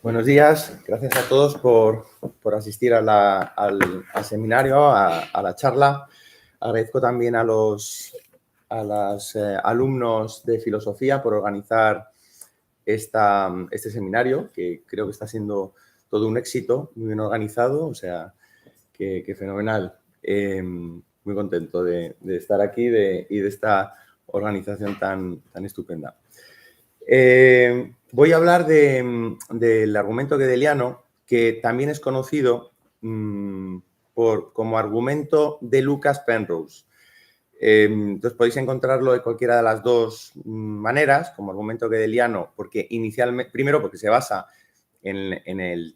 Buenos días, gracias a todos por asistir al seminario, a la charla. Agradezco también a los alumnos de filosofía por organizar este seminario, que creo que está siendo todo un éxito, muy bien organizado, o sea, que fenomenal. Muy contento de estar aquí y de esta organización tan estupenda. Voy a hablar del argumento gödeliano, que también es conocido como argumento de Lucas Penrose. Entonces podéis encontrarlo de cualquiera de las dos maneras, como argumento gödeliano, porque inicialmente, primero porque se basa en el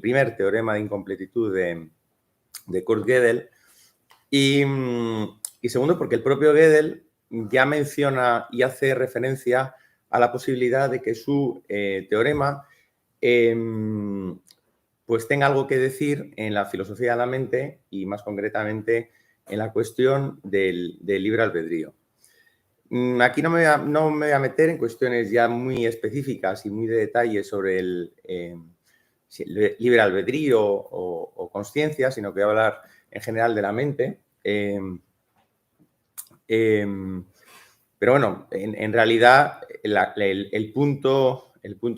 primer teorema de incompletitud de Kurt Gödel, y segundo porque el propio Gödel ya menciona y hace referencia a la posibilidad de que su teorema pues tenga algo que decir en la filosofía de la mente y más concretamente en la cuestión del libre albedrío. Aquí no me voy a meter en cuestiones ya muy específicas y muy de detalle sobre el libre albedrío o consciencia, sino que voy a hablar en general de la mente. Pero bueno, en realidad el punto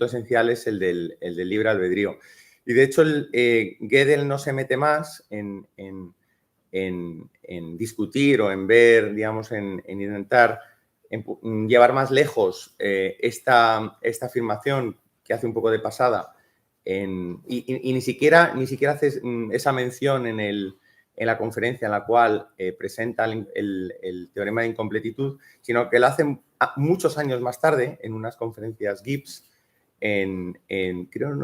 esencial es el del libre albedrío. Y de hecho, Gödel no se mete más en discutir o en ver, digamos, en intentar llevar más lejos esta afirmación que hace un poco de pasada y ni siquiera hace esa mención en la conferencia en la cual presenta el teorema de incompletitud, sino que lo hace muchos años más tarde en unas conferencias Gibbs, creo,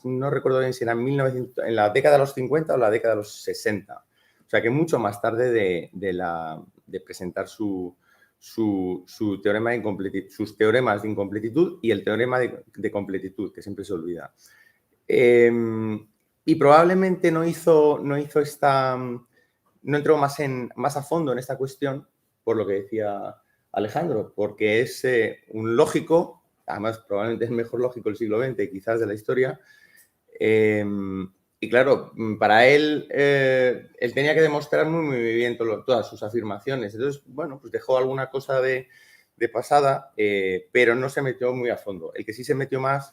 no recuerdo bien si era en la década de los 50 o la década de los 60. O sea que mucho más tarde de presentar su teorema de incompletitud, sus teoremas de incompletitud y el teorema de completitud, que siempre se olvida. Y probablemente no entró más a fondo en esta cuestión, por lo que decía Alejandro, porque es un lógico, además probablemente es el mejor lógico del siglo XX, quizás de la historia. Y claro, para él tenía que demostrar muy bien todas sus afirmaciones. Entonces, bueno, pues dejó alguna cosa de pasada, pero no se metió muy a fondo. El que sí se metió más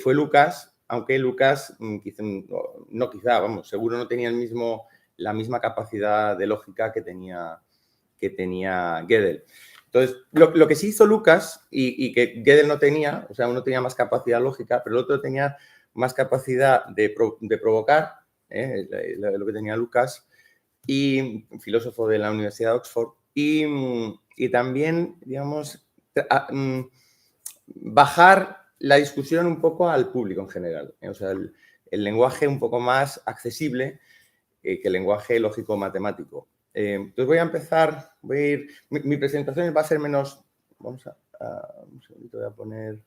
fue Lucas, aunque Lucas seguro no tenía la misma capacidad de lógica que tenía Gödel. Entonces, lo que sí hizo Lucas y que Gödel no tenía, o sea, uno tenía más capacidad lógica, pero el otro tenía más capacidad de provocar, lo que tenía Lucas, y un filósofo de la Universidad de Oxford, y también, digamos, bajar la discusión un poco al público en general, o sea, el lenguaje un poco más accesible que el lenguaje lógico-matemático. Entonces voy a empezar, mi presentación va a ser menos, un segundito, voy a poner,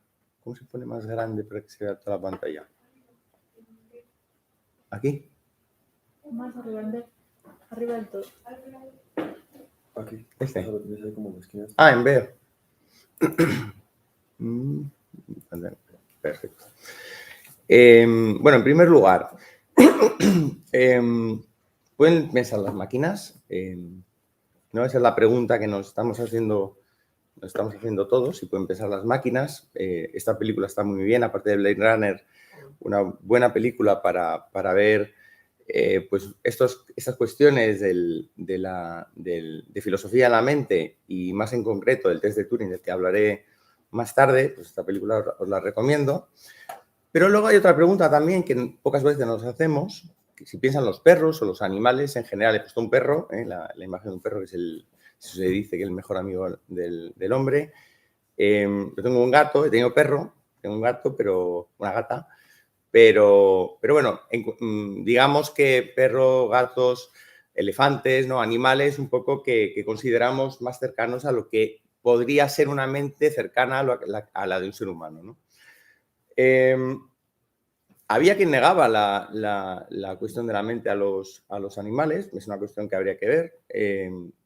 ¿cómo se pone más grande para que se vea toda la pantalla? ¿Aquí? Más arriba del todo. Aquí. Este. En ver. Perfecto. Bueno, en primer lugar, ¿pueden pensar las máquinas? ¿No? Esa es la pregunta que nos estamos haciendo todos, si pueden pensar las máquinas. Esta película está muy bien, aparte de Blade Runner, una buena película para ver pues estas cuestiones de filosofía de la mente y más en concreto del test de Turing, del que hablaré más tarde. Pues esta película os la recomiendo. Pero luego hay otra pregunta también que pocas veces nos hacemos, que si piensan los perros o los animales en general. He puesto un perro, la imagen de un perro que se dice que es el mejor amigo del hombre. Yo tengo un gato, he tenido perro, tengo un gato, pero una gata. Pero bueno, digamos que perros, gatos, elefantes, ¿no? Animales un poco que consideramos más cercanos a lo que podría ser una mente cercana a la de un ser humano, ¿no? Había quien negaba la cuestión de la mente a los animales, es una cuestión que habría que ver.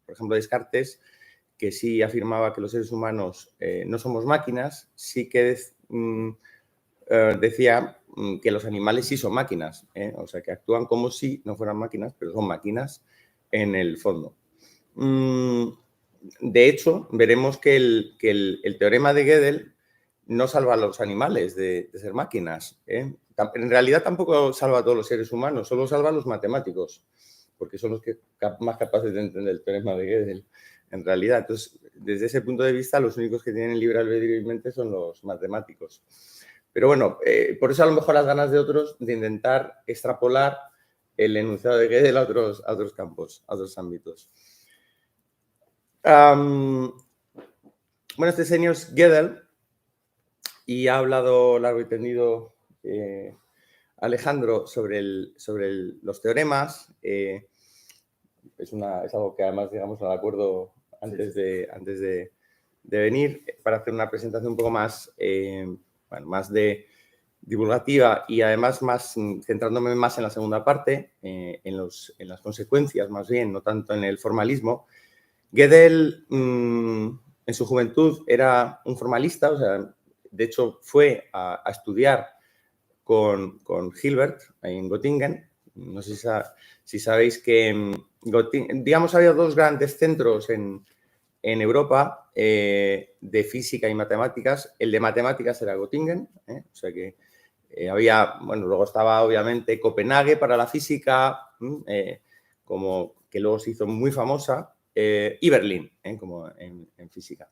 Por ejemplo, Descartes, que sí afirmaba que los seres humanos no somos máquinas, sí que decía que los animales sí son máquinas, o sea, que actúan como si no fueran máquinas, pero son máquinas en el fondo. De hecho, veremos que el teorema de Gödel no salva a los animales de ser máquinas. En realidad tampoco salva a todos los seres humanos, solo salva a los matemáticos, porque son los que más capaces de entender el teorema de Gödel, en realidad. Entonces, desde ese punto de vista, los únicos que tienen libre albedrío y mente son los matemáticos. Pero bueno, por eso a lo mejor las ganas de otros de intentar extrapolar el enunciado de Gödel a otros campos, a otros ámbitos. Bueno, este señor es Gödel y ha hablado largo y tendido Alejandro sobre los teoremas. Es algo que además, digamos, no me acuerdo antes de venir, para hacer una presentación un poco más, más divulgativa y además centrándome más en la segunda parte, en las consecuencias más bien, no tanto en el formalismo. Gödel, en su juventud, era un formalista, o sea, de hecho fue a estudiar con Hilbert en Göttingen. No sé si sabéis que digamos, había dos grandes centros en Europa de física y matemáticas. El de matemáticas era Göttingen, o sea que había, bueno, luego estaba obviamente Copenhague para la física, como que luego se hizo muy famosa, y Berlín, como en física.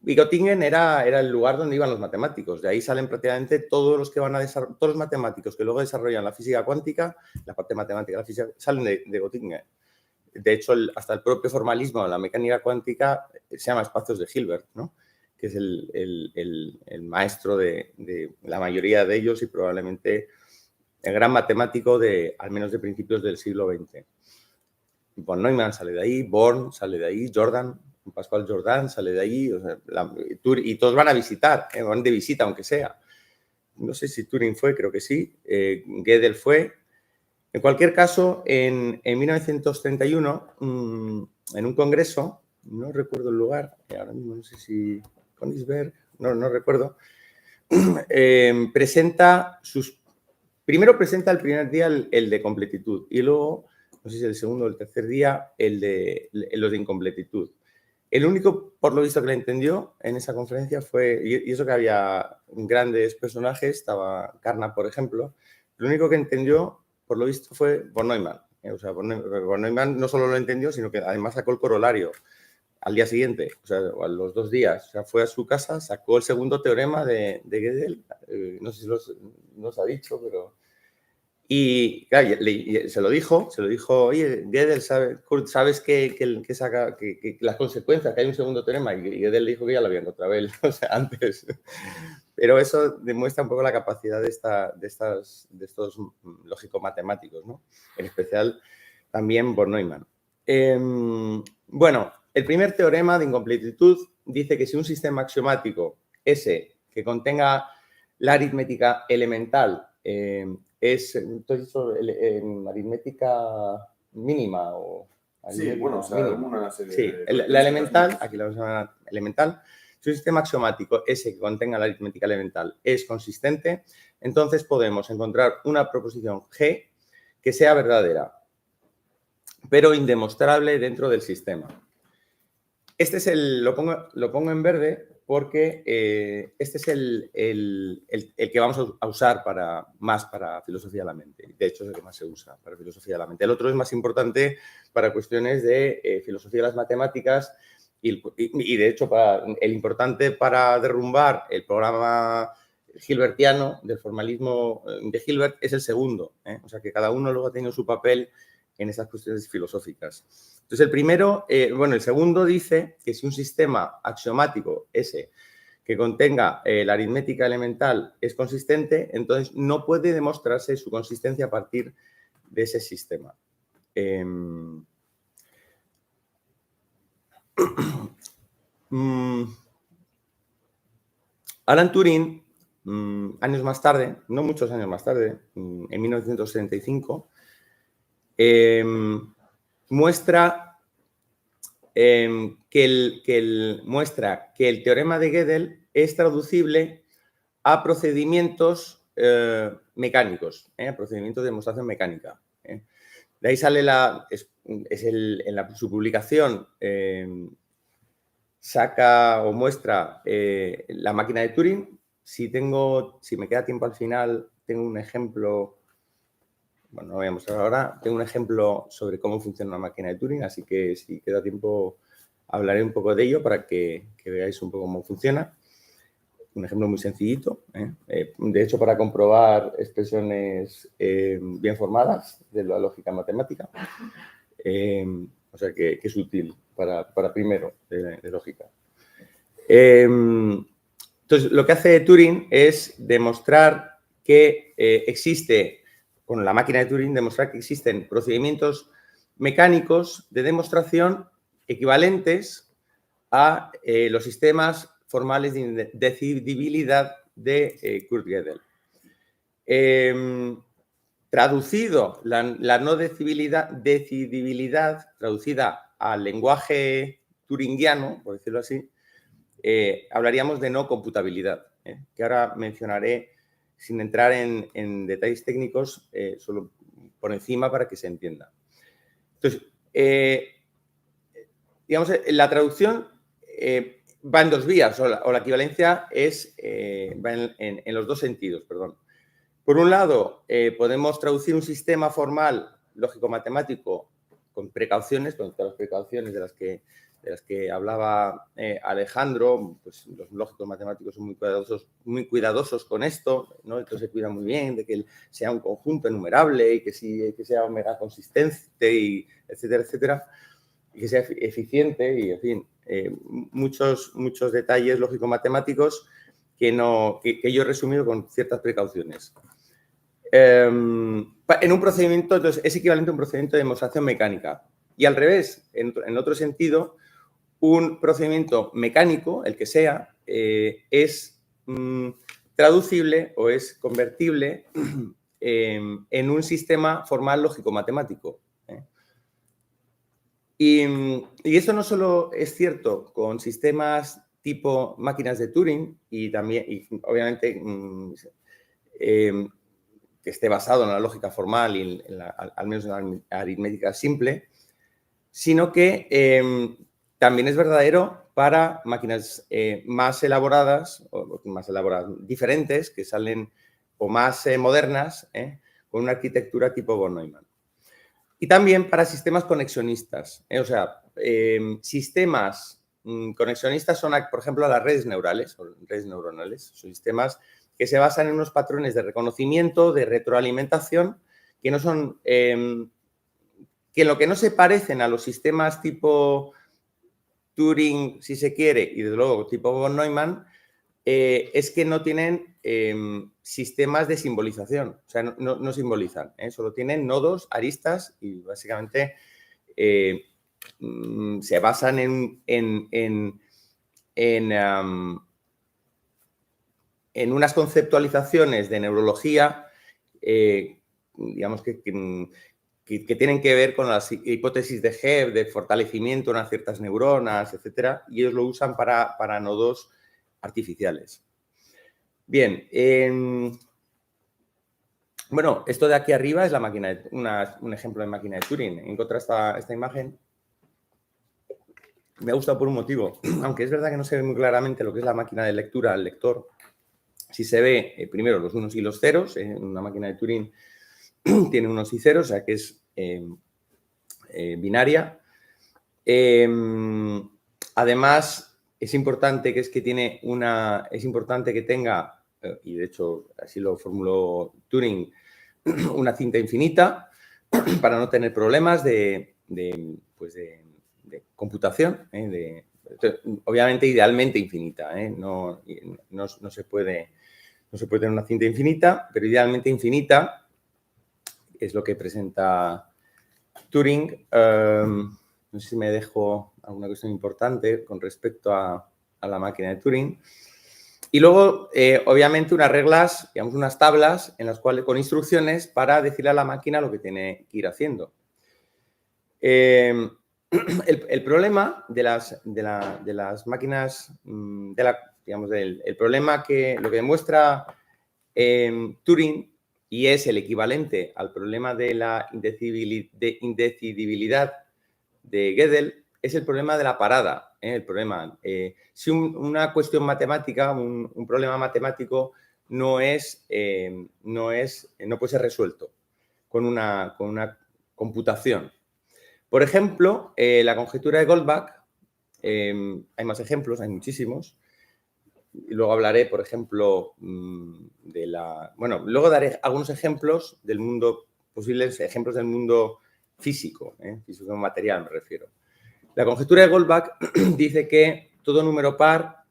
Y Göttingen era el lugar donde iban los matemáticos. De ahí salen prácticamente todos los matemáticos que luego desarrollan la física cuántica, la parte matemática de la física, salen de Göttingen. De hecho, hasta el propio formalismo de la mecánica cuántica se llama espacios de Hilbert, ¿no? Que es el maestro de la mayoría de ellos y probablemente el gran matemático al menos de principios del siglo XX. Von Neumann sale de ahí, Born sale de ahí, Pascual Jordan sale de ahí, o sea, y todos van a visitar, van de visita aunque sea. No sé si Turing fue, creo que sí, Gödel fue. En cualquier caso, en 1931, en un congreso, no recuerdo el lugar, ahora mismo no sé si Königsberg, no recuerdo, primero presenta el primer día el de completitud y luego, no sé si el segundo o el tercer día, los de incompletitud. El único, por lo visto, que le entendió en esa conferencia fue, y eso que había grandes personajes, estaba Carnap, por ejemplo, lo único que entendió, por lo visto, fue von Neumann. O sea, von Neumann no solo lo entendió, sino que además sacó el corolario al día siguiente, o sea, a los 2 días. O sea, fue a su casa, sacó el segundo teorema de Gödel, no sé si nos ha dicho, pero... Y claro, se lo dijo, oye, Gödel, ¿sabes que las consecuencias, que hay un segundo teorema? Y Gödel le dijo que ya lo había encontrado él, o sea, antes. Pero eso demuestra un poco la capacidad de estos lógico-matemáticos, ¿no? En especial también von Neumann. Bueno, el primer teorema de incompletitud dice que si un sistema axiomático S que contenga la aritmética elemental es en aritmética mínima o sí, bueno, o sea, una serie sí, la elemental, aquí la vamos a llamar elemental. Si un sistema axiomático S que contenga la aritmética elemental es consistente, entonces podemos encontrar una proposición G que sea verdadera, pero indemostrable dentro del sistema. Este es lo pongo en verde porque este es el que vamos a usar más para filosofía de la mente. De hecho, es el que más se usa para filosofía de la mente. El otro es más importante para cuestiones de filosofía de las matemáticas y de hecho, el importante para derrumbar el programa hilbertiano del formalismo de Hilbert es el segundo. O sea, que cada uno luego ha tenido su papel en esas cuestiones filosóficas. Entonces, el segundo dice que si un sistema axiomático S que contenga la aritmética elemental es consistente, entonces no puede demostrarse su consistencia a partir de ese sistema. Alan Turing, años más tarde, no muchos años más tarde, en 1965, muestra que el teorema de Gödel es traducible a procedimientos mecánicos, a procedimientos de demostración mecánica. De ahí sale su publicación, saca o muestra la máquina de Turing. Si me queda tiempo al final, tengo un ejemplo. Bueno, no lo voy a mostrar ahora. Tengo un ejemplo sobre cómo funciona una máquina de Turing, así que si queda tiempo hablaré un poco de ello para que veáis un poco cómo funciona. Un ejemplo muy sencillito. De hecho, para comprobar expresiones bien formadas de la lógica matemática. O sea, que es útil para primero de lógica. Entonces, lo que hace Turing es demostrar que existe, con la máquina de Turing, demostrar que existen procedimientos mecánicos de demostración equivalentes a los sistemas formales de decidibilidad de Kurt-Gödel. Traducido, la no decidibilidad, traducida al lenguaje turingiano, por decirlo así, hablaríamos de no computabilidad, que ahora mencionaré sin entrar en detalles técnicos, solo por encima para que se entienda. Entonces, digamos, la traducción va en dos vías, o la equivalencia va en los dos sentidos, perdón. Por un lado, podemos traducir un sistema formal lógico-matemático con precauciones, con todas las precauciones de las que hablaba Alejandro. Pues los lógicos matemáticos son muy cuidadosos con esto, ¿no? Entonces se cuida muy bien de que sea un conjunto enumerable y que sea omega consistente, y etcétera, etcétera, y que sea eficiente y, en fin, muchos detalles lógico-matemáticos que yo he resumido con ciertas precauciones. En un procedimiento, entonces, es equivalente a un procedimiento de demostración mecánica. Y al revés, en otro sentido, un procedimiento mecánico, el que sea, es traducible o es convertible en un sistema formal lógico-matemático. Y esto no solo es cierto con sistemas tipo máquinas de Turing y también, obviamente, que esté basado en la lógica formal y al menos en la aritmética simple, sino que también es verdadero para máquinas más elaboradas, diferentes, que salen, o más modernas, con una arquitectura tipo von Neumann. Y también para sistemas conexionistas. O sea, sistemas conexionistas son, por ejemplo, las redes neurales, o redes neuronales. Son sistemas que se basan en unos patrones de reconocimiento, de retroalimentación, que no son, que en lo que no se parecen a los sistemas tipo Turing, si se quiere, y desde luego tipo von Neumann, es que no tienen sistemas de simbolización, o sea, no simbolizan, solo tienen nodos, aristas y básicamente se basan en unas conceptualizaciones de neurología, digamos que tienen que ver con las hipótesis de Hebb, de fortalecimiento de unas ciertas neuronas, etcétera, y ellos lo usan para nodos artificiales. Bien, bueno, esto de aquí arriba es la máquina, un ejemplo de máquina de Turing. Encontré esta imagen. Me ha gustado por un motivo, aunque es verdad que no se ve muy claramente lo que es la máquina de lectura, el lector. Si se ve primero los unos y los ceros, una máquina de Turing tiene unos y ceros, o sea que es binaria. Además, es importante que tenga, y de hecho así lo formuló Turing, una cinta infinita para no tener problemas de computación, obviamente idealmente infinita, no se puede tener una cinta infinita, pero idealmente infinita es lo que presenta Turing. No sé si me dejo alguna cuestión importante con respecto a la máquina de Turing. Y luego, obviamente, unas reglas, digamos, unas tablas en las cuales, con instrucciones para decirle a la máquina lo que tiene que ir haciendo. El problema de las máquinas, de la digamos, el problema lo que demuestra Turing, y es el equivalente al problema de la indecidibilidad de Gödel, es el problema de la parada. El problema, si una cuestión matemática, un problema matemático no puede ser resuelto con una computación. Por ejemplo, la conjetura de Goldbach, hay más ejemplos, hay muchísimos. Y luego hablaré, por ejemplo, luego daré algunos ejemplos del mundo, posibles ejemplos del mundo físico, físico material me refiero. La conjetura de Goldbach dice que todo número par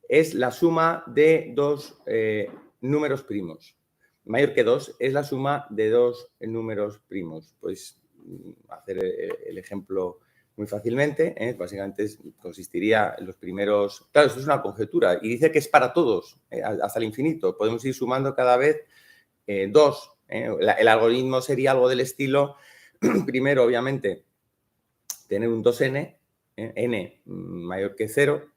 es la suma de dos números primos. Mayor que 2 es la suma de dos números primos. Pues hacer el ejemplo muy fácilmente, básicamente consistiría en los primeros... Claro, esto es una conjetura y dice que es para todos, hasta el infinito. Podemos ir sumando cada vez 2. El algoritmo sería algo del estilo, primero, obviamente, tener un 2n, n mayor que 0,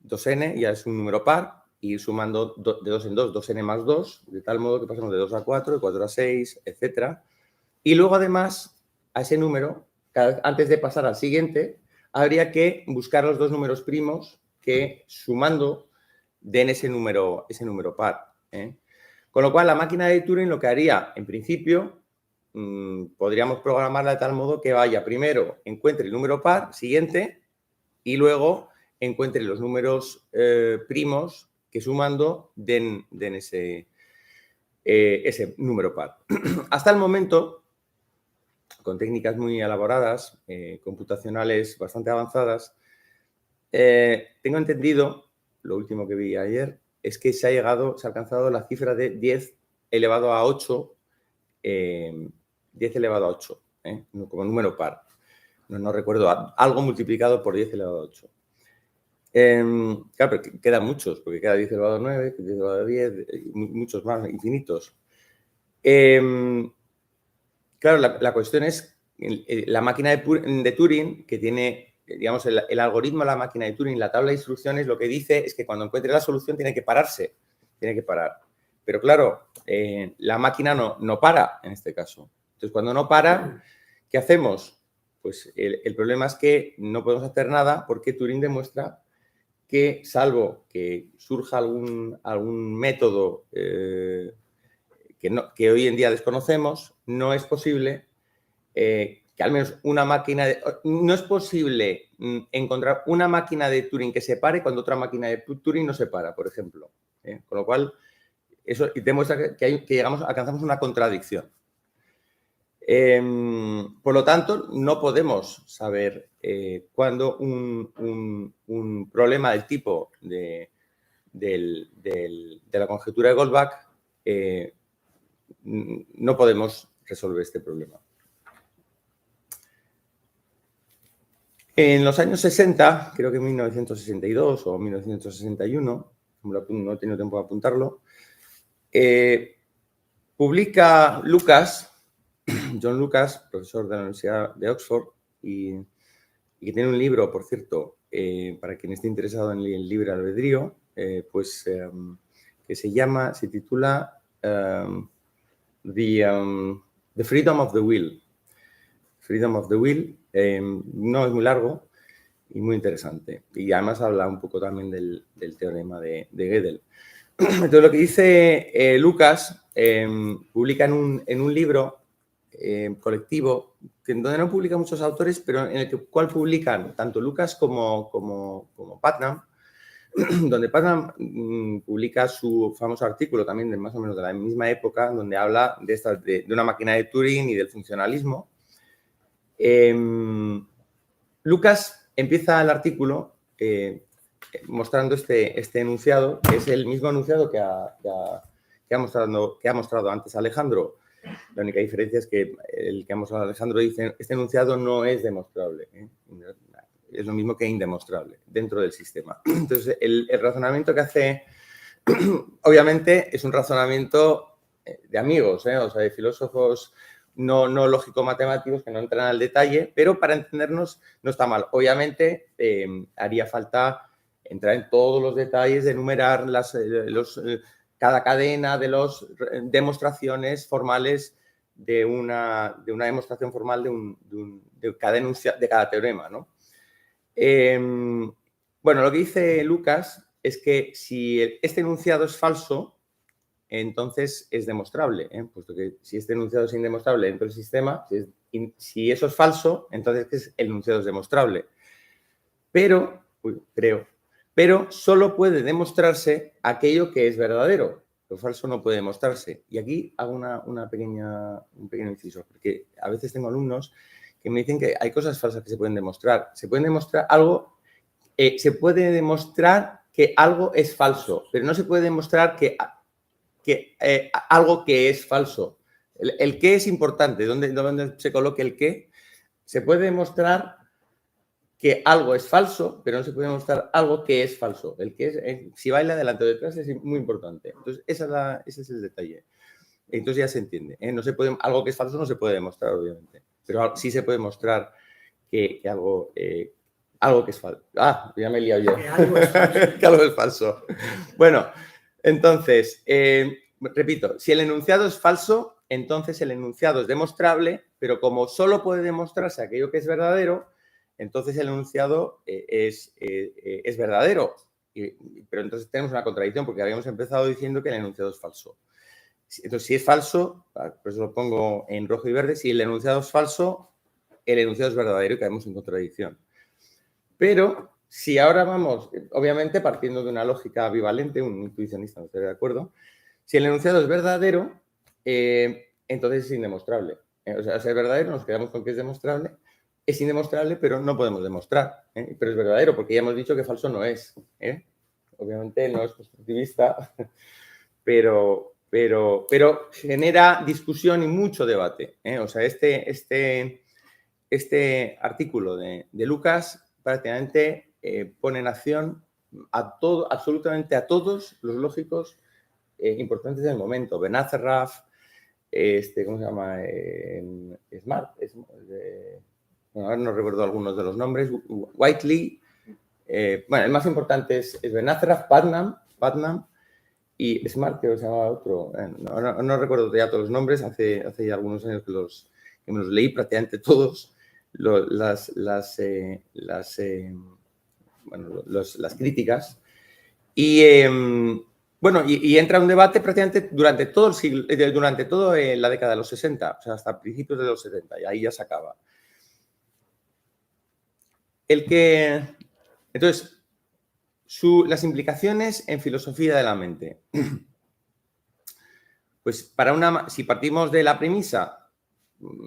2n ya es un número par, y ir sumando de 2 en 2, 2n más 2, de tal modo que pasamos de 2 a 4, de 4 a 6, etc. Y luego, además, a ese número, antes de pasar al siguiente, habría que buscar los dos números primos que, sumando, den ese número par. Con lo cual, la máquina de Turing lo que haría, en principio, podríamos programarla de tal modo que vaya primero, encuentre el número par, siguiente, y luego encuentre los números primos que sumando den ese número par. Hasta el momento, con técnicas muy elaboradas, computacionales bastante avanzadas, tengo entendido, lo último que vi ayer, es que se ha alcanzado la cifra de 10 elevado a 8, 10 elevado a 8, como número par. No recuerdo, algo multiplicado por 10 elevado a 8. Claro, pero quedan muchos, porque queda 10 elevado a 9, 10 elevado a 10, muchos más, infinitos. Claro, la cuestión es la máquina de Turing, que tiene, digamos, el algoritmo de la máquina de Turing, la tabla de instrucciones, lo que dice es que cuando encuentre la solución tiene que pararse, tiene que parar. Pero claro, la máquina no para en este caso. Entonces, cuando no para, ¿qué hacemos? Pues el problema es que no podemos hacer nada porque Turing demuestra que, salvo que surja algún método que hoy en día desconocemos, no es posible que al menos una máquina... no es posible encontrar una máquina de Turing que se pare cuando otra máquina de Turing no se para, por ejemplo. Con lo cual, eso demuestra que alcanzamos una contradicción. Por lo tanto, no podemos saber cuándo un problema del tipo de la conjetura de Goldbach, no podemos resolver este problema. En los años 60, creo que en 1962 o 1961, no he tenido tiempo de apuntarlo, publica John Lucas, profesor de la Universidad de Oxford, y que tiene un libro, por cierto, para quien esté interesado en el libre albedrío, que se titula The Freedom of the Will. Freedom of the Will, no es muy largo y muy interesante. Y además habla un poco también del teorema de Gödel. Entonces, lo que dice Lucas, publica en un libro colectivo, donde no publican muchos autores, pero en el cual publican tanto Lucas como Putnam, donde Putnam publica su famoso artículo también más o menos de la misma época, donde habla de una máquina de Turing y del funcionalismo. Lucas empieza el artículo mostrando este enunciado, que es el mismo enunciado que ha mostrado antes Alejandro. La única diferencia es que el que ha mostrado Alejandro dice este enunciado no es demostrable. Es lo mismo que indemostrable dentro del sistema. Entonces, el razonamiento que hace, obviamente, es un razonamiento de amigos, o sea, de filósofos no lógico-matemáticos que no entran al detalle, pero para entendernos no está mal. Obviamente haría falta entrar en todos los detalles de enumerar cada cadena de las demostraciones formales de una demostración formal de cada teorema, ¿no? Bueno, lo que dice Lucas es que si este enunciado es falso, entonces es demostrable, puesto que si este enunciado es indemostrable dentro del sistema, si eso es falso, entonces el enunciado es demostrable. Pero solo puede demostrarse aquello que es verdadero. Lo falso no puede demostrarse. Y aquí hago un pequeño inciso, porque a veces tengo alumnos que me dicen que hay cosas falsas que se pueden demostrar. Se puede demostrar algo, se puede demostrar que algo es falso, pero no se puede demostrar que algo que es falso. El qué es importante. ¿Dónde se coloque el qué? Se puede demostrar que algo es falso, pero no se puede demostrar algo que es falso. El que es, si baila delante o detrás es muy importante. Entonces, ese es el detalle. Entonces ya se entiende. Algo que es falso no se puede demostrar, obviamente. Pero sí se puede mostrar que algo que es falso. Ah, ya me he liado yo. Que algo es falso. Que algo es falso. Bueno, entonces, repito, si el enunciado es falso, entonces el enunciado es demostrable, pero como solo puede demostrarse aquello que es verdadero, entonces el enunciado es verdadero. Pero entonces tenemos una contradicción porque habíamos empezado diciendo que el enunciado es falso. Entonces, si es falso, por eso lo pongo en rojo y verde, si el enunciado es falso, el enunciado es verdadero y caemos en contradicción. Pero si ahora vamos, obviamente partiendo de una lógica bivalente, un intuicionista no estaría de acuerdo, si el enunciado es verdadero, entonces es indemostrable. O sea, si es verdadero, nos quedamos con que es demostrable. Es indemostrable, pero no podemos demostrar. Pero es verdadero, porque ya hemos dicho que falso no es. Obviamente no es constructivista, pero genera discusión y mucho debate. O sea, este artículo de Lucas prácticamente pone en acción absolutamente a todos los lógicos importantes del momento. Benacerraf, ¿cómo se llama? Smart. Bueno, ahora no recuerdo algunos de los nombres. Whiteley. Bueno, el más importante es Benacerraf, Putnam y Smart, que se llama otro. No recuerdo ya todos los nombres. Hace ya algunos años que me los leí prácticamente todos. Las críticas. Y bueno, y entra un debate prácticamente durante todo el siglo, durante toda la década de los 60, o sea, hasta principios de los 70, y ahí ya se acaba. Entonces, las implicaciones en filosofía de la mente. Pues si partimos de la premisa,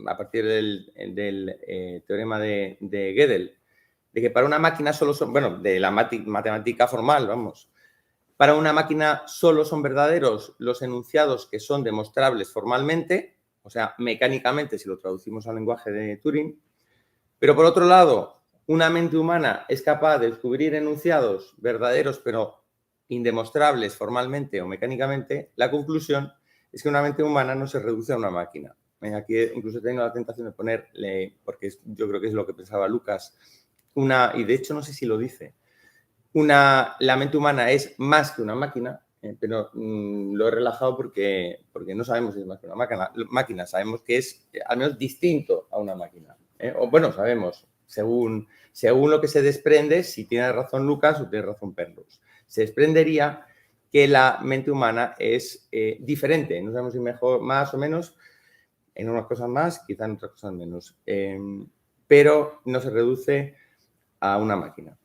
a partir del teorema de Gödel, de que para una máquina solo son, bueno, de la matemática formal, vamos, para una máquina solo son verdaderos los enunciados que son demostrables formalmente, o sea, mecánicamente, si lo traducimos al lenguaje de Turing, pero por otro lado, una mente humana es capaz de descubrir enunciados verdaderos, pero indemostrables formalmente o mecánicamente. La conclusión es que una mente humana no se reduce a una máquina. Aquí incluso he tenido la tentación de ponerle, porque yo creo que es lo que pensaba Lucas, y de hecho no sé si lo dice, la mente humana es más que una máquina, pero lo he relajado porque no sabemos si es más que una máquina. Sabemos que es al menos distinto a una máquina. O bueno, sabemos, según lo que se desprende, si tiene razón Lucas o tiene razón Penrose. Se desprendería que la mente humana es diferente. No sabemos si mejor, más o menos, en unas cosas más, quizá en otras cosas menos. Pero no se reduce a una máquina.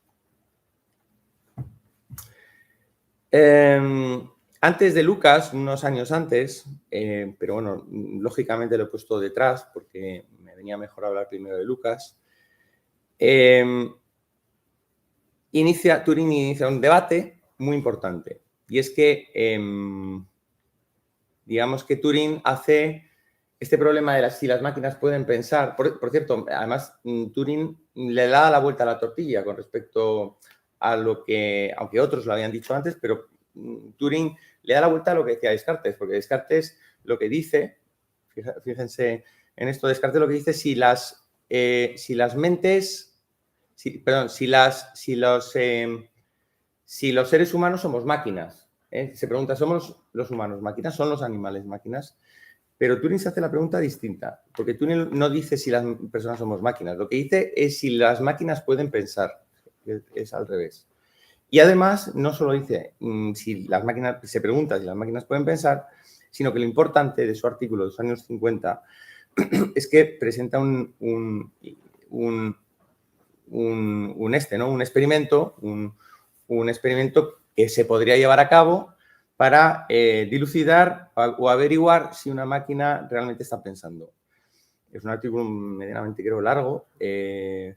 Antes de Lucas, unos años antes, pero bueno, lógicamente lo he puesto detrás porque me venía mejor hablar primero de Lucas, Turing inicia un debate muy importante. Y es que, digamos que Turing hace este problema de si las máquinas pueden pensar. Por cierto, además, Turing le da la vuelta a la tortilla con respecto a lo que, aunque otros lo habían dicho antes, pero Turing le da la vuelta a lo que decía Descartes, porque Descartes lo que dice, fíjense en esto de Descartes lo que dice si las mentes, si los seres humanos somos máquinas. Se pregunta, ¿somos los humanos máquinas? ¿Son los animales máquinas? Pero Turing se hace la pregunta distinta, porque Turing no dice si las personas somos máquinas, lo que dice es si las máquinas pueden pensar, es al revés. Y además, no solo dice si las máquinas, se pregunta si las máquinas pueden pensar, sino que lo importante de su artículo de los años 50 es que presenta un experimento, un experimento que se podría llevar a cabo para dilucidar o averiguar si una máquina realmente está pensando. Es un artículo medianamente, creo, largo y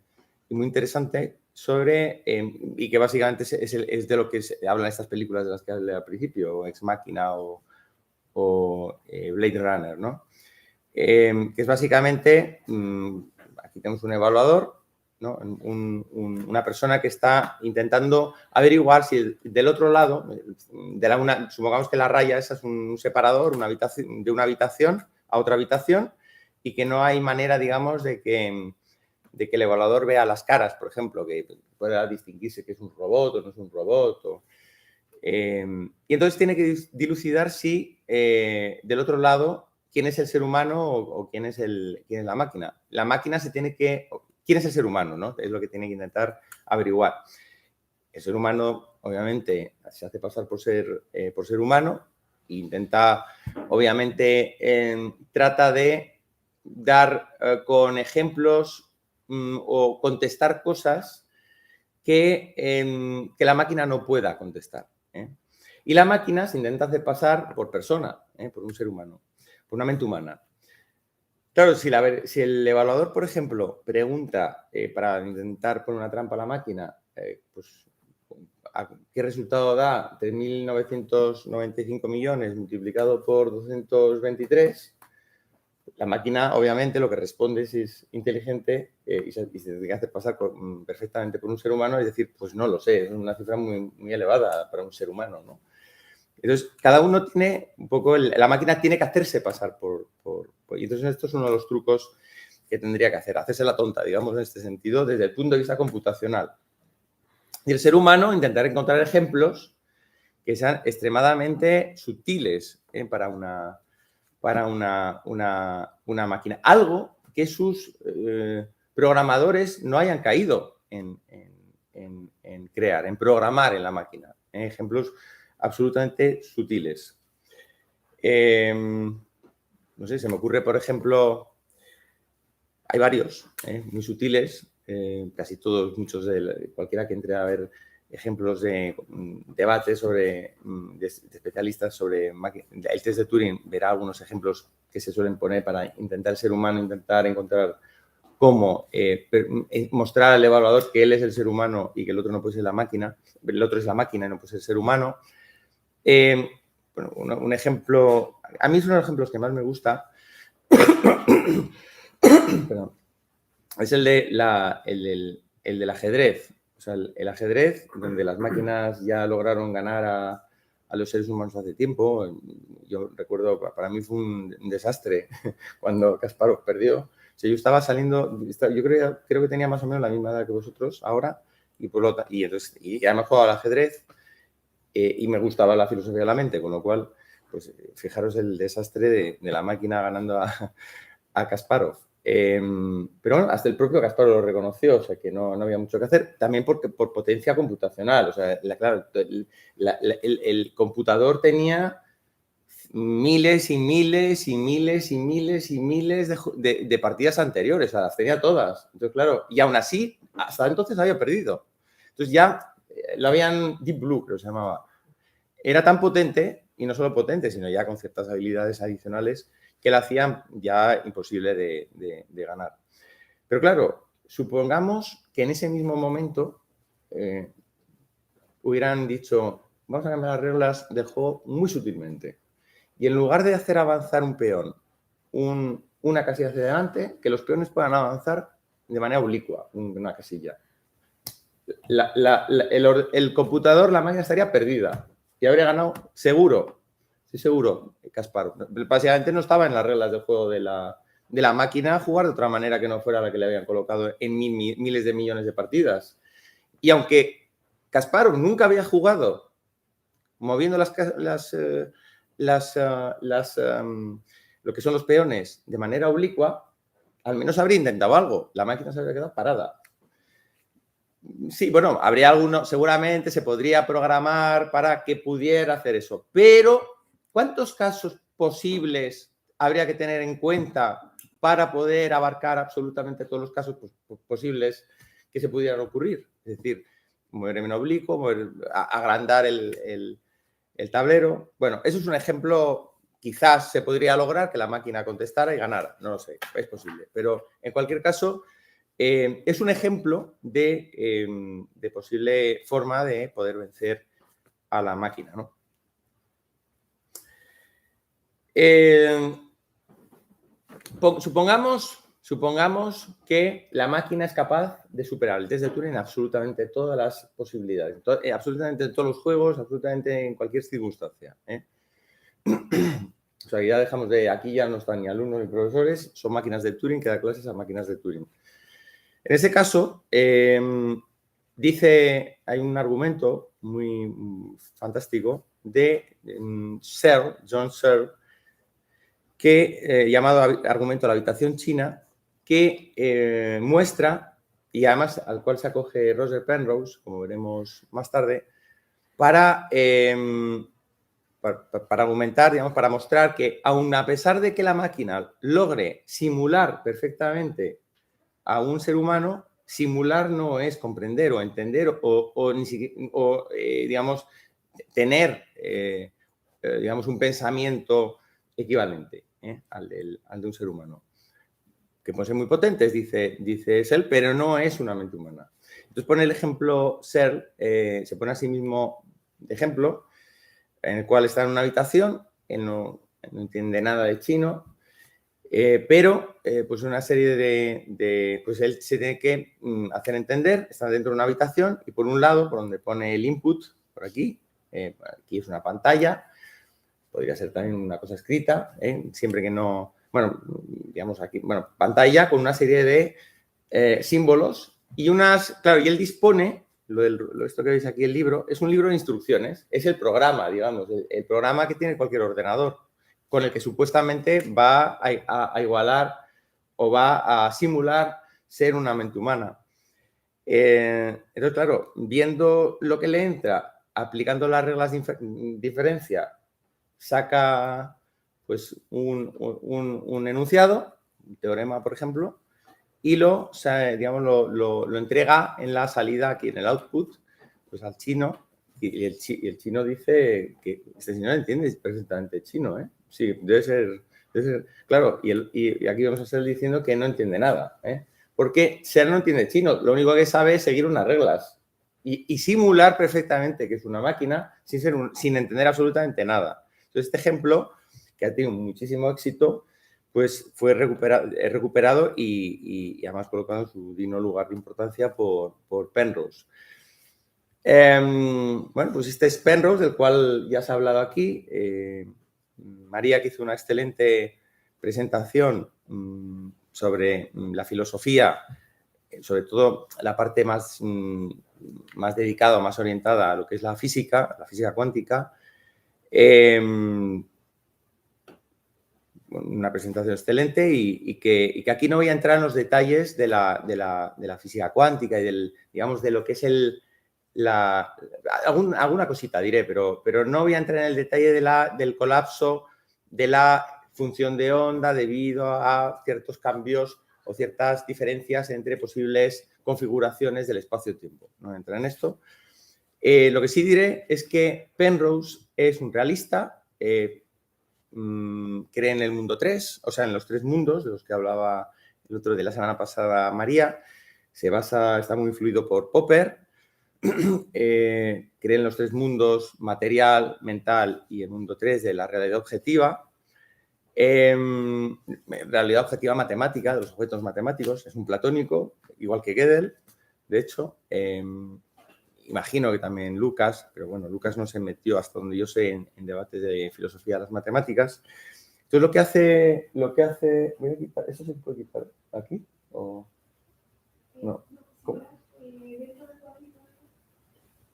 muy interesante sobre, y que básicamente es de lo que hablan estas películas de las que hablé al principio, Ex Machina o Blade Runner, ¿no? Que es básicamente, aquí tenemos un evaluador, ¿no? Una persona que está intentando averiguar si del otro lado, supongamos que la raya esa es un separador de una habitación a otra habitación y que no hay manera, digamos, de que el evaluador vea las caras, por ejemplo, que pueda distinguirse que es un robot o no es un robot. Y entonces tiene que dilucidar si del otro lado quién es el ser humano o quién es la máquina. La máquina ¿quién es el ser humano? ¿No? Es lo que tiene que intentar averiguar. El ser humano, obviamente, se hace pasar por ser humano e intenta, obviamente, trata de dar con ejemplos o contestar cosas que la máquina no pueda contestar. Y la máquina se intenta hacer pasar por persona, por un ser humano, por una mente humana. Claro, si el evaluador, por ejemplo, pregunta para intentar poner una trampa a la máquina, pues, ¿qué resultado da? 3.995 millones multiplicado por 223. La máquina, obviamente, lo que responde si es inteligente y se tiene que hacer pasar perfectamente por un ser humano, es decir, pues no lo sé, es una cifra muy, muy elevada para un ser humano, ¿no? Entonces, cada uno tiene un poco, la máquina tiene que hacerse pasar y entonces esto es uno de los trucos que tendría que hacerse la tonta, digamos, en este sentido, desde el punto de vista computacional. Y el ser humano intentar encontrar ejemplos que sean extremadamente sutiles para una máquina. Algo que sus programadores no hayan caído en crear, en programar en la máquina. Ejemplos absolutamente sutiles. No sé, se me ocurre, por ejemplo, hay varios muy sutiles, casi todos, cualquiera que entre a ver ejemplos de debates de especialistas sobre el test de Turing, verá algunos ejemplos que se suelen poner para intentar el ser humano, intentar encontrar cómo mostrar al evaluador que él es el ser humano y que el otro no puede ser la máquina, el otro es la máquina y no puede ser el ser humano. Bueno, un ejemplo, a mí es uno de los ejemplos que más me gusta, perdón, es el del ajedrez. O sea, el ajedrez, donde las máquinas ya lograron ganar a los seres humanos hace tiempo. Yo recuerdo, para mí fue un desastre cuando Kasparov perdió. O sea, yo estaba saliendo, yo creo que tenía más o menos la misma edad que vosotros ahora, y además jugaba al ajedrez y me gustaba la filosofía de la mente, con lo cual, pues fijaros el desastre de la máquina ganando a Kasparov. Pero bueno, hasta el propio Kasparov lo reconoció, o sea que no había mucho que hacer, también por potencia computacional. O sea, claro, el computador tenía miles y miles y miles y miles y miles de partidas anteriores, o sea, las tenía todas. Entonces, claro, y aún así, hasta entonces había perdido. Entonces ya lo habían, Deep Blue creo que se llamaba, era tan potente, y no solo potente, sino ya con ciertas habilidades adicionales que la hacían ya imposible de ganar. Pero claro, supongamos que en ese mismo momento hubieran dicho, vamos a cambiar las reglas del juego muy sutilmente. Y en lugar de hacer avanzar un peón una casilla hacia adelante, que los peones puedan avanzar de manera oblicua, una casilla. El computador, la máquina estaría perdida y habría ganado seguro. Sí, seguro, Kasparov. Básicamente no estaba en las reglas del juego de de la máquina jugar de otra manera que no fuera la que le habían colocado en miles de millones de partidas. Y aunque Kasparov nunca había jugado moviendo lo que son los peones de manera oblicua, al menos habría intentado algo. La máquina se habría quedado parada. Sí, bueno, habría alguno, seguramente se podría programar para que pudiera hacer eso. Pero, ¿cuántos casos posibles habría que tener en cuenta para poder abarcar absolutamente todos los casos posibles que se pudieran ocurrir? Es decir, mover en oblicuo, agrandar el tablero. Bueno, eso es un ejemplo, quizás se podría lograr que la máquina contestara y ganara. No lo sé, es posible. Pero, en cualquier caso, es un ejemplo de posible forma de poder vencer a la máquina, ¿no? Supongamos que la máquina es capaz de superar el test de Turing en absolutamente todas las posibilidades, absolutamente en todos los juegos, absolutamente en cualquier circunstancia, ¿eh? O sea, ya dejamos de... Aquí ya no están ni alumnos ni profesores, son máquinas de Turing que da clases a máquinas de Turing. En ese caso, hay un argumento muy fantástico de John Searle, llamado argumento de la habitación china, que muestra, y además al cual se acoge Roger Penrose, como veremos más tarde, para argumentar, digamos, para mostrar que aun a pesar de que la máquina logre simular perfectamente a un ser humano, simular no es comprender o entender digamos, tener, digamos, un pensamiento equivalente al de un ser humano. Que pueden ser muy potentes, dice Searle, pero no es una mente humana. Entonces pone el ejemplo Searle, se pone a sí mismo de ejemplo, en el cual está en una habitación, él no entiende nada de chino, pero pues una serie pues él se tiene que hacer entender, está dentro de una habitación y por un lado, por donde pone el input, por aquí es una pantalla, podría ser también una cosa escrita, siempre que no, bueno, digamos aquí, bueno, pantalla con una serie de símbolos y claro, y él dispone, esto que veis aquí, el libro, es un libro de instrucciones, es el programa, digamos, el programa que tiene cualquier ordenador, con el que supuestamente va a igualar o va a simular ser una mente humana. Entonces, claro, viendo lo que le entra, aplicando las reglas de diferencia, saca pues un enunciado, un teorema, por ejemplo, y digamos, lo entrega en la salida, aquí en el output, pues al chino, y el chino dice que este señor entiende perfectamente chino, ¿eh? Sí, debe ser claro, y aquí vamos a estar diciendo que no entiende nada, ¿eh? Porque Searle no entiende chino, lo único que sabe es seguir unas reglas y simular perfectamente que es una máquina sin entender absolutamente nada. Entonces, este ejemplo, que ha tenido muchísimo éxito, pues fue recuperado y además colocado en su digno lugar de importancia por Penrose. Bueno, pues este es Penrose, del cual ya se ha hablado aquí. María, que hizo una excelente presentación sobre la filosofía, sobre todo la parte más dedicada, más orientada a lo que es la física cuántica. Una presentación excelente y que aquí no voy a entrar en los detalles de la física cuántica y digamos, de lo que es alguna cosita diré, pero no voy a entrar en el detalle del colapso de la función de onda debido a ciertos cambios o ciertas diferencias entre posibles configuraciones del espacio-tiempo. No voy a entrar en esto. Lo que sí diré es que Penrose es un realista, cree en el mundo 3, o sea, en los 3 mundos de los que hablaba el otro de la semana pasada María. Está muy influido por Popper. Cree en los 3 mundos, material, mental y el mundo 3 de la realidad objetiva. Realidad objetiva matemática, de los objetos matemáticos, es un platónico, igual que Gödel, de hecho. Imagino que también Lucas, pero bueno, Lucas no se metió hasta donde yo sé en debates de filosofía de las matemáticas. Entonces, lo que hace, voy a quitar, ¿eso se puede quitar aquí? ¿O no? ¿Cómo?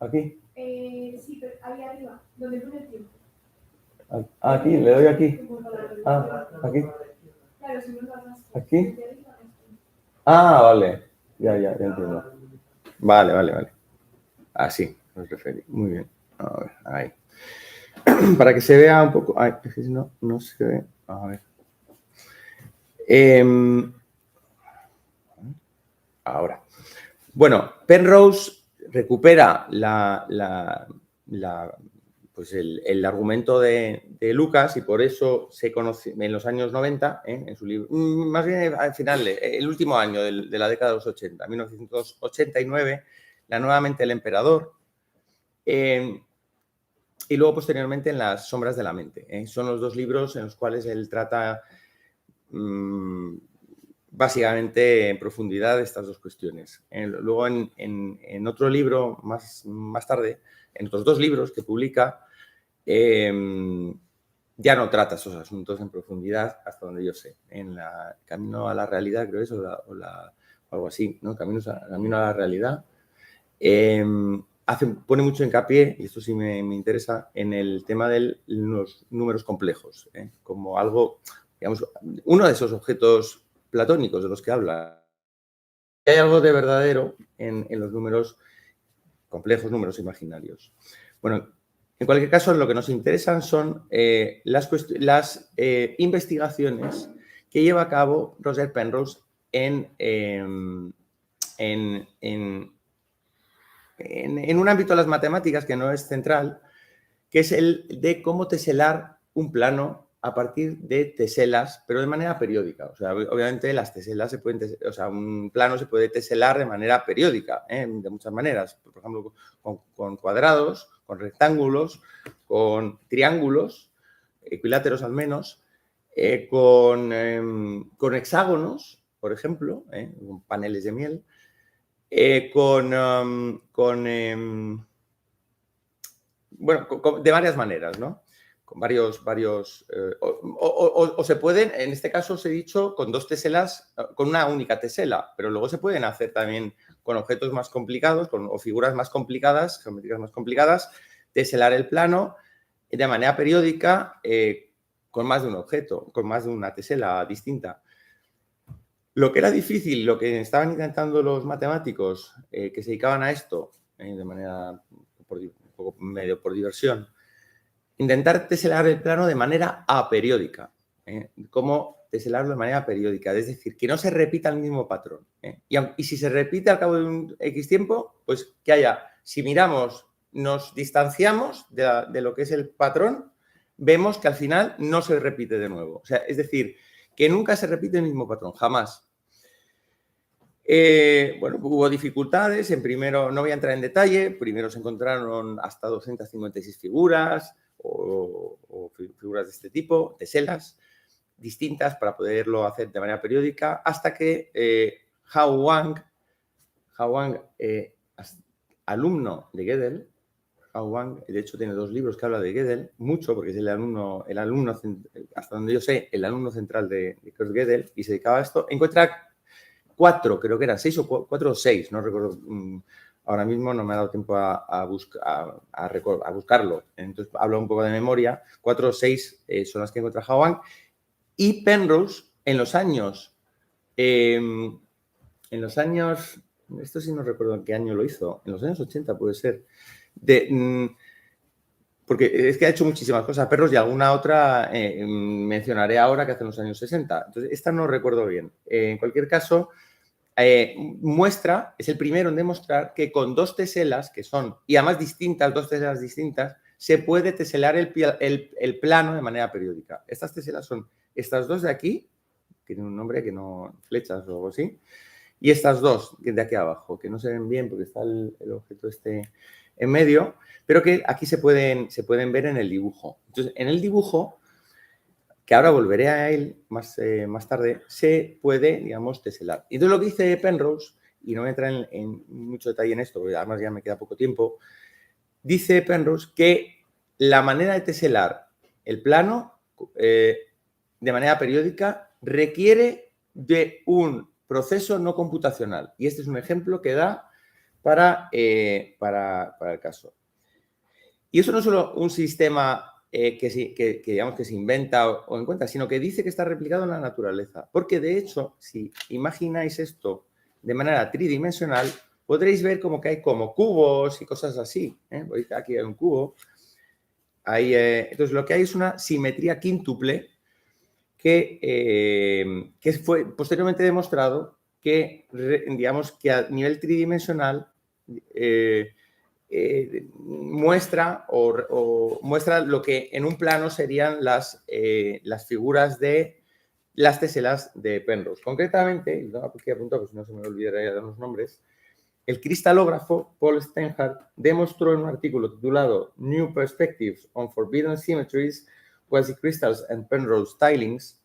¿Aquí? Sí, pero ahí arriba, donde pone el tiempo. Aquí, le doy aquí. Aquí. Claro, si no lo hagas. ¿Aquí? Vale. Ya entiendo. Vale. Así, os referí. Muy bien. A ver, ahí. Para que se vea un poco. Ay, es que si no, no se ve. A ver. Ahora. Bueno, Penrose recupera pues el argumento de Lucas y por eso se conoce en los años 90, en su libro, más bien al final, el último año de la década de los 80, 1989, La nueva mente del emperador, y luego posteriormente en Las sombras de la mente. Son los dos libros en los cuales él trata básicamente en profundidad estas dos cuestiones. Luego en otro libro más tarde, en otros dos libros que publica, ya no trata esos asuntos en profundidad, hasta donde yo sé. En Camino a la realidad, creo que es, o algo así, ¿no? Camino a la realidad. Pone mucho hincapié, y esto sí me interesa, en el tema de los números complejos, como algo, digamos, uno de esos objetos platónicos de los que habla. Hay algo de verdadero en los números complejos, números imaginarios. Bueno, en cualquier caso, lo que nos interesan son las investigaciones que lleva a cabo Roger Penrose en un ámbito de las matemáticas que no es central, que es el de cómo teselar un plano a partir de teselas, pero de manera periódica. O sea, obviamente las teselas se pueden, un plano se puede teselar de manera periódica, de muchas maneras. Por ejemplo, con cuadrados, con rectángulos, con triángulos, equiláteros al menos, con hexágonos, por ejemplo, con paneles de miel, de varias maneras, ¿no? Con varios o se pueden, en este caso os he dicho, con dos teselas, con una única tesela, pero luego se pueden hacer también con objetos más complicados, o figuras más complicadas, geométricas más complicadas, teselar el plano de manera periódica con más de un objeto, con más de una tesela distinta. Lo que era difícil, lo que estaban intentando los matemáticos que se dedicaban a esto de manera medio por diversión, intentar teselar el plano de manera aperiódica. ¿Cómo teselarlo de manera periódica? Es decir, que no se repita el mismo patrón. Y si se repite al cabo de un X tiempo, pues que haya, si miramos, nos distanciamos de lo que es el patrón, vemos que al final no se repite de nuevo. O sea, es decir, que nunca se repite el mismo patrón, jamás. Bueno, hubo dificultades. Primero, no voy a entrar en detalle, primero se encontraron hasta 256 figuras o figuras de este tipo, teselas distintas para poderlo hacer de manera periódica, hasta que Hao Wang, alumno de Gödel, Hao Wang, de hecho tiene dos libros que habla de Gödel, mucho, porque es el alumno, hasta donde yo sé, el alumno central de Kurt Gödel, y se dedicaba a esto, encuentra 4, creo que eran 6 o 4 o 6, no recuerdo. Ahora mismo no me ha dado tiempo a buscarlo. Entonces, hablo un poco de memoria. 4 o 6 son las que encuentra Hao Wang. Y Penrose, en los años, esto sí no recuerdo en qué año lo hizo, en los años 80 puede ser, porque es que ha hecho muchísimas cosas, Penrose, y alguna otra mencionaré ahora que hace en los años 60. Entonces, esta no recuerdo bien. En cualquier caso, es el primero en demostrar que con dos teselas, que son, y además distintas, dos teselas distintas, se puede teselar el plano de manera periódica. Estas teselas son estas dos de aquí, que tienen un nombre que no, flechas o algo así, y estas dos de aquí abajo, que no se ven bien porque está el objeto este en medio, pero que aquí se pueden ver en el dibujo. Entonces, en el dibujo, que ahora volveré a él más tarde, se puede, digamos, teselar. Y entonces lo que dice Penrose, y no voy a entrar en mucho detalle en esto, porque además ya me queda poco tiempo, dice Penrose que la manera de teselar el plano de manera periódica requiere de un proceso no computacional. Y este es un ejemplo que da para el caso. Y eso no es solo un sistema digamos que se inventa o encuentra, sino que dice que está replicado en la naturaleza. Porque, de hecho, si imagináis esto de manera tridimensional, podréis ver como que hay como cubos y cosas así. Aquí hay un cubo. Entonces, lo que hay es una simetría quíntuple que fue posteriormente demostrado que, digamos, que a nivel tridimensional muestra lo que en un plano serían las figuras de las teselas de Penrose. Concretamente, y lo tengo aquí apuntado, pues si no se me olvidaría de los nombres, el cristalógrafo Paul Steinhardt demostró en un artículo titulado New Perspectives on Forbidden Symmetries, Quasi-Crystals and Penrose Tilings,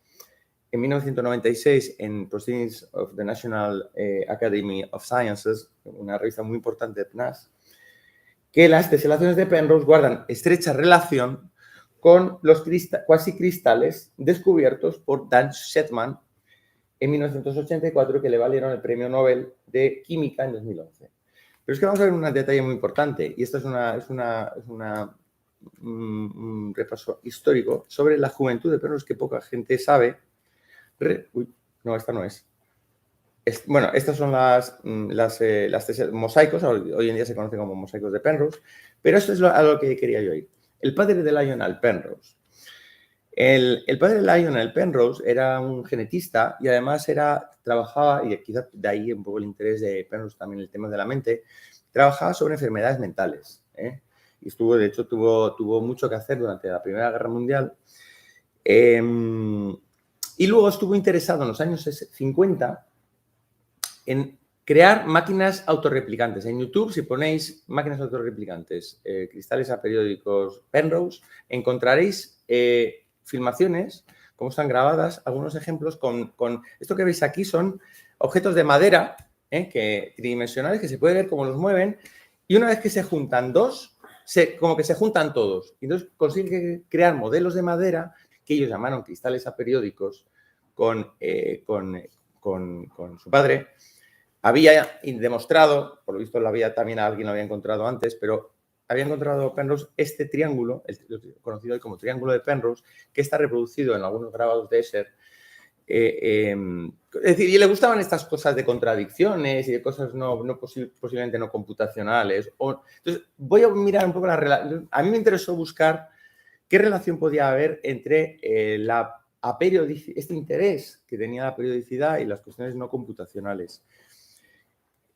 en 1996 en Proceedings of the National Academy of Sciences, una revista muy importante de PNAS, que las teselaciones de Penrose guardan estrecha relación con los cuasicristales descubiertos por Dan Shettman en 1984, que le valieron el Premio Nobel de Química en 2011. Pero es que vamos a ver un detalle muy importante, y esto es un repaso histórico sobre la juventud de Penrose que poca gente sabe. No, esta no es. Bueno, estas son las mosaicos, hoy en día se conocen como mosaicos de Penrose, pero esto es a lo que quería yo ir. El padre de Lionel Penrose. El padre de Lionel Penrose era un genetista y además trabajaba, y quizás de ahí un poco el interés de Penrose también el tema de la mente, trabajaba sobre enfermedades mentales. Y de hecho, tuvo mucho que hacer durante la Primera Guerra Mundial. Y luego estuvo interesado en los años 50 en crear máquinas autorreplicantes. En YouTube, si ponéis máquinas autorreplicantes, cristales aperiódicos Penrose, encontraréis filmaciones, cómo están grabadas, algunos ejemplos con esto que veis aquí son objetos de madera tridimensionales que se puede ver cómo los mueven, y una vez que se juntan dos, como que se juntan todos. Y entonces consiguen crear modelos de madera que ellos llamaron cristales aperiódicos con su padre. Había demostrado, por lo visto alguien lo había encontrado antes, pero había encontrado Penrose este triángulo, conocido hoy como triángulo de Penrose, que está reproducido en algunos grabados de Escher. Es decir, y le gustaban estas cosas de contradicciones y de cosas posiblemente no computacionales. Entonces, voy a mirar un poco la relación. A mí me interesó buscar qué relación podía haber entre este interés que tenía la periodicidad y las cuestiones no computacionales.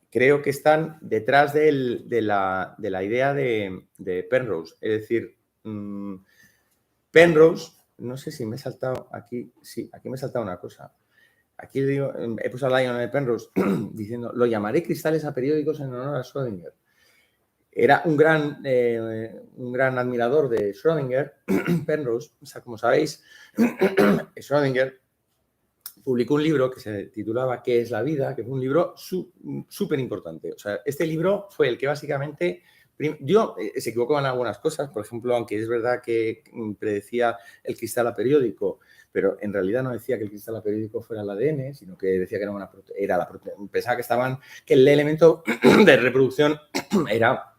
Creo que están detrás de la idea de Penrose. Es decir, Penrose, no sé si me he saltado aquí, sí, aquí me he saltado una cosa. Aquí he puesto a Lionel Penrose diciendo, lo llamaré cristales aperiódicos en honor a Schrödinger. Era un gran admirador de Schrödinger, Penrose. O sea, como sabéis, Schrödinger publicó un libro que se titulaba ¿Qué es la vida?, que fue un libro súper importante. O sea, este libro fue el que básicamente se equivocó en algunas cosas, por ejemplo, aunque es verdad que predecía el cristal aperiódico, pero en realidad no decía que el cristal aperiódico fuera el ADN, sino que decía que era la proteína. Pensaba que el elemento de reproducción era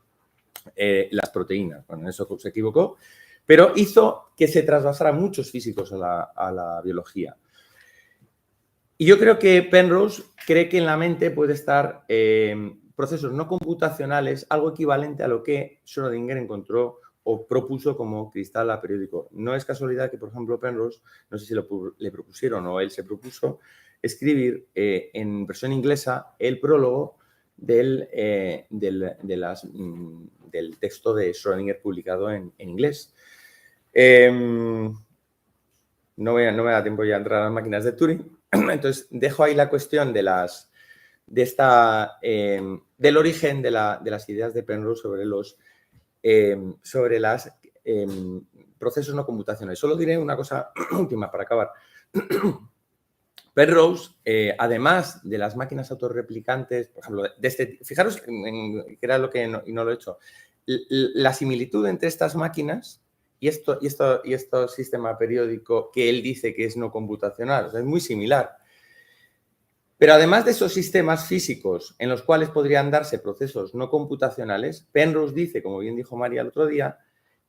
las proteínas. Bueno, en eso se equivocó, pero hizo que se trasvasaran muchos físicos a la biología. Y yo creo que Penrose cree que en la mente puede estar procesos no computacionales, algo equivalente a lo que Schrödinger encontró o propuso como cristal aperiódico. No es casualidad que, por ejemplo, Penrose, no sé si le propusieron o él se propuso, escribir en versión inglesa el prólogo del texto de Schrödinger publicado en inglés. No me da tiempo ya a entrar a las máquinas de Turing. Entonces, dejo ahí la cuestión del origen de las ideas de Penrose sobre los procesos no computacionales. Solo diré una cosa última para acabar. Penrose, además de las máquinas autorreplicantes, por ejemplo, fijaros que era lo que no lo he hecho, la similitud entre estas máquinas y esto sistema periódico que él dice que es no computacional, o sea, es muy similar. Pero además de esos sistemas físicos en los cuales podrían darse procesos no computacionales, Penrose dice, como bien dijo María el otro día,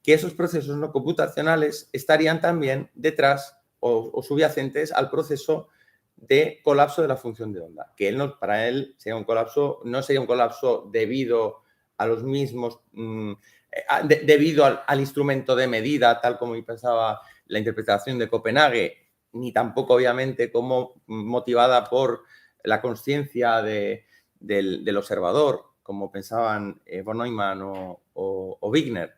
que esos procesos no computacionales estarían también detrás o subyacentes al proceso de colapso de la función de onda, que para él sería un colapso, no sería un colapso debido a los mismos, debido al instrumento de medida, tal como pensaba la interpretación de Copenhague, ni tampoco obviamente como motivada por la conciencia del observador, como pensaban von Neumann o Wigner,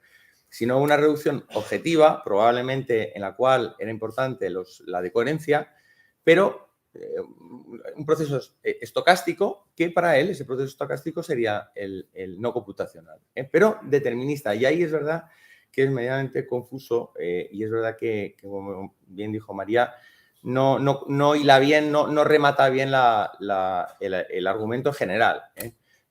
sino una reducción objetiva, probablemente en la cual era importante la decoherencia, pero un proceso estocástico que para él ese proceso estocástico sería el no computacional, pero determinista. Y ahí es verdad que es medianamente confuso y es verdad que, como bien dijo María, no hila bien, no remata bien el argumento general.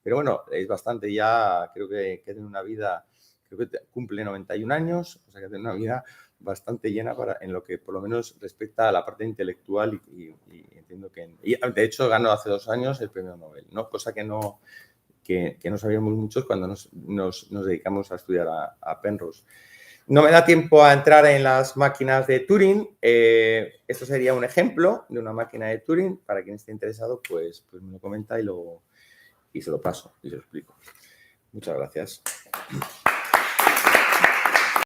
Pero bueno, es bastante ya, creo que tiene una vida, creo que cumple 91 años, o sea que tiene una vida bastante llena en lo que por lo menos respecta a la parte intelectual y entiendo que... Y de hecho ganó hace 2 años el premio Nobel, ¿no? Cosa que no sabíamos muchos cuando nos dedicamos a estudiar a Penrose. No me da tiempo a entrar en las máquinas de Turing. Esto sería un ejemplo de una máquina de Turing. Para quien esté interesado, pues me lo comenta y se lo paso y se lo explico. Muchas gracias.